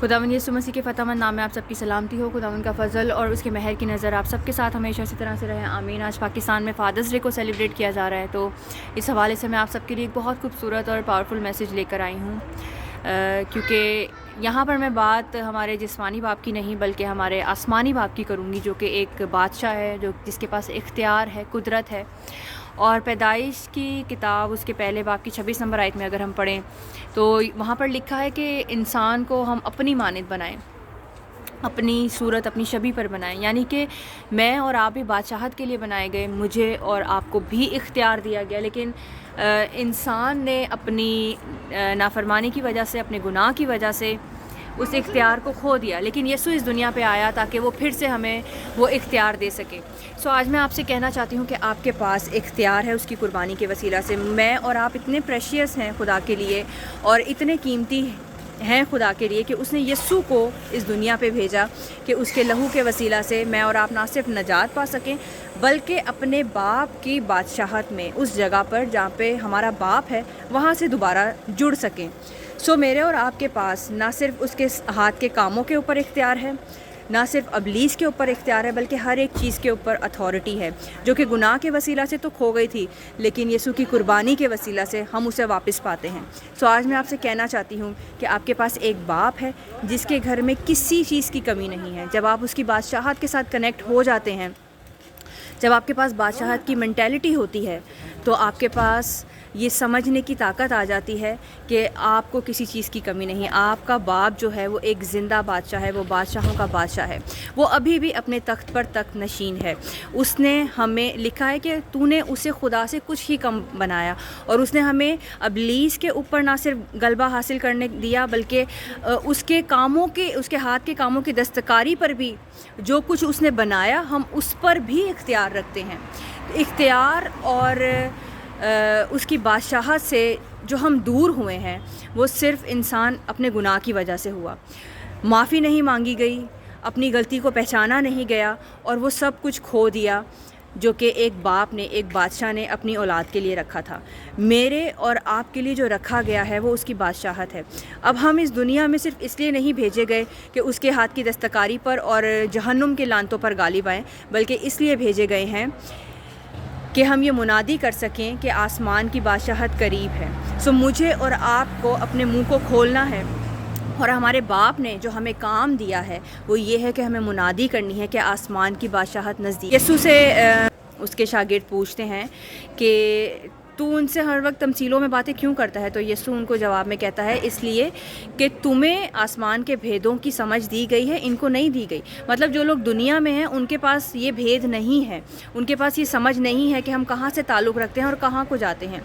خداوند یسوع مسیح کے فتحمند نام میں آپ سب کی سلامتی ہو. خداوند کا فضل اور اس کے مہر کی نظر آپ سب کے ساتھ ہمیشہ اسی طرح سے رہے. آمین. آج پاکستان میں فادرس ڈے کو سیلیبریٹ کیا جا رہا ہے, تو اس حوالے سے میں آپ سب کے لیے ایک بہت خوبصورت اور پاورفل میسیج لے کر آئی ہوں, کیونکہ یہاں پر میں بات ہمارے جسمانی باپ کی نہیں بلکہ ہمارے آسمانی باپ کی کروں گی, جو کہ ایک بادشاہ ہے, جس کے پاس اختیار ہے, قدرت ہے. اور پیدائش کی کتاب اس کے پہلے باب کی 26 نمبر آیت میں اگر ہم پڑھیں تو وہاں پر لکھا ہے کہ انسان کو ہم اپنی مانند بنائیں, اپنی صورت اپنی شبیہ پر بنائیں. یعنی کہ میں اور آپ بھی بادشاہت کے لیے بنائے گئے, مجھے اور آپ کو بھی اختیار دیا گیا, لیکن انسان نے اپنی نافرمانی کی وجہ سے, اپنے گناہ کی وجہ سے اس اختیار کو کھو دیا. لیکن یسوع اس دنیا پہ آیا تاکہ وہ پھر سے ہمیں وہ اختیار دے سکے. آج میں آپ سے کہنا چاہتی ہوں کہ آپ کے پاس اختیار ہے اس کی قربانی کے وسیلہ سے. میں اور آپ اتنے پریشیس ہیں خدا کے لیے اور اتنے قیمتی ہیں خدا کے لیے کہ اس نے یسوع کو اس دنیا پہ بھیجا کہ اس کے لہو کے وسیلہ سے میں اور آپ نہ صرف نجات پا سکیں بلکہ اپنے باپ کی بادشاہت میں, اس جگہ پر جہاں پہ ہمارا باپ ہے, وہاں سے دوبارہ جڑ سکیں. میرے اور آپ کے پاس نہ صرف اس کے ہاتھ کے کاموں کے اوپر اختیار ہے, نہ صرف ابلیس کے اوپر اختیار ہے, بلکہ ہر ایک چیز کے اوپر اتھارٹی ہے, جو کہ گناہ کے وسیلہ سے تو کھو گئی تھی, لیکن یسوع کی قربانی کے وسیلہ سے ہم اسے واپس پاتے ہیں. آج میں آپ سے کہنا چاہتی ہوں کہ آپ کے پاس ایک باپ ہے جس کے گھر میں کسی چیز کی کمی نہیں ہے. جب آپ اس کی بادشاہت کے ساتھ کنیکٹ ہو جاتے ہیں, جب آپ کے پاس بادشاہت کی مینٹیلٹی ہوتی ہے, تو آپ کے پاس یہ سمجھنے کی طاقت آ جاتی ہے کہ آپ کو کسی چیز کی کمی نہیں. آپ کا باپ جو ہے وہ ایک زندہ بادشاہ ہے, وہ بادشاہوں کا بادشاہ ہے, وہ ابھی بھی اپنے تخت پر تخت نشین ہے. اس نے ہمیں لکھا ہے کہ تو نے اسے خدا سے کچھ ہی کم بنایا, اور اس نے ہمیں ابلیس کے اوپر نہ صرف غلبہ حاصل کرنے دیا بلکہ اس کے کاموں کے, اس کے ہاتھ کے کاموں کی دستکاری پر بھی جو کچھ اس نے بنایا ہم اس پر بھی اختیار رکھتے ہیں. اختیار اور اس کی بادشاہت سے جو ہم دور ہوئے ہیں وہ صرف انسان اپنے گناہ کی وجہ سے ہوا. معافی نہیں مانگی گئی, اپنی غلطی کو پہچانا نہیں گیا, اور وہ سب کچھ کھو دیا جو کہ ایک باپ نے, ایک بادشاہ نے اپنی اولاد کے لیے رکھا تھا. میرے اور آپ کے لیے جو رکھا گیا ہے وہ اس کی بادشاہت ہے. اب ہم اس دنیا میں صرف اس لیے نہیں بھیجے گئے کہ اس کے ہاتھ کی دستکاری پر اور جہنم کے لانتوں پر غالب آئیں, بلکہ اس لیے بھیجے گئے ہیں کہ ہم یہ منادی کر سکیں کہ آسمان کی بادشاہت قریب ہے. مجھے اور آپ کو اپنے منہ کو کھولنا ہے, اور ہمارے باپ نے جو ہمیں کام دیا ہے وہ یہ ہے کہ ہمیں منادی کرنی ہے کہ آسمان کی بادشاہت نزدیک. یسوع سے اس کے شاگرد پوچھتے ہیں کہ تو ان سے ہر وقت تمثیلوں میں باتیں کیوں کرتا ہے؟ تو یسوع ان کو جواب میں کہتا ہے اس لیے کہ تمہیں آسمان کے بھیدوں کی سمجھ دی گئی ہے, ان کو نہیں دی گئی. مطلب جو لوگ دنیا میں ہیں ان کے پاس یہ بھید نہیں ہے, ان کے پاس یہ سمجھ نہیں ہے کہ ہم کہاں سے تعلق رکھتے ہیں اور کہاں کو جاتے ہیں.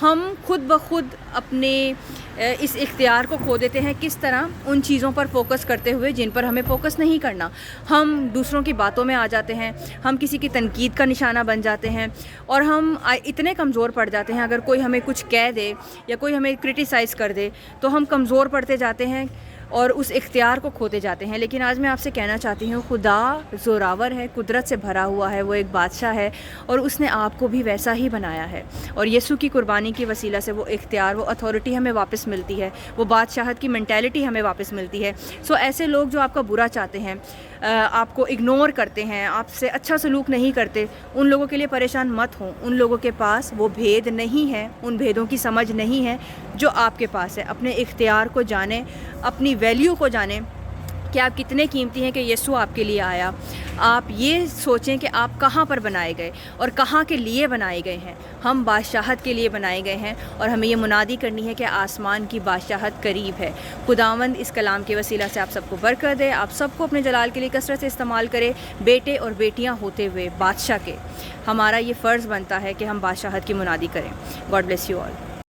ہم خود بخود اپنے اس اختیار کو کھو دیتے ہیں. کس طرح؟ ان چیزوں پر فوکس کرتے ہوئے جن پر ہمیں فوکس نہیں کرنا. ہم دوسروں کی باتوں میں آ جاتے ہیں, ہم کسی کی تنقید کا نشانہ بن جاتے ہیں, اور ہم اتنے کمزور پڑ جاتے ہیں. اگر کوئی ہمیں کچھ کہہ دے یا کوئی ہمیں کرٹیسائز کر دے تو ہم کمزور پڑتے جاتے ہیں اور اس اختیار کو کھوتے جاتے ہیں. لیکن آج میں آپ سے کہنا چاہتی ہوں خدا زوراور ہے, قدرت سے بھرا ہوا ہے, وہ ایک بادشاہ ہے, اور اس نے آپ کو بھی ویسا ہی بنایا ہے. اور یسوع کی قربانی کی وسیلہ سے وہ اختیار, وہ اتھارٹی ہمیں واپس ملتی ہے, وہ بادشاہت کی مینٹیلٹی ہمیں واپس ملتی ہے. ایسے لوگ جو آپ کا برا چاہتے ہیں, آپ کو اگنور کرتے ہیں, آپ سے اچھا سلوک نہیں کرتے, ان لوگوں کے لیے پریشان مت ہوں. ان لوگوں کے پاس وہ بھید نہیں ہے, ان بھیدوں کی سمجھ نہیں ہے جو آپ کے پاس ہے. اپنے اختیار کو جانیں, اپنی ویلیو کو جانیں کہ آپ کتنے قیمتی ہیں کہ یسوع آپ کے لیے آیا. آپ یہ سوچیں کہ آپ کہاں پر بنائے گئے اور کہاں کے لیے بنائے گئے ہیں. ہم بادشاہت کے لیے بنائے گئے ہیں, اور ہمیں یہ منادی کرنی ہے کہ آسمان کی بادشاہت قریب ہے. خداوند اس کلام کے وسیلہ سے آپ سب کو برکت دے, آپ سب کو اپنے جلال کے لیے کثرت سے استعمال کرے. بیٹے اور بیٹیاں ہوتے ہوئے بادشاہ کے, ہمارا یہ فرض بنتا ہے کہ ہم بادشاہت کی منادی کریں. God bless you all.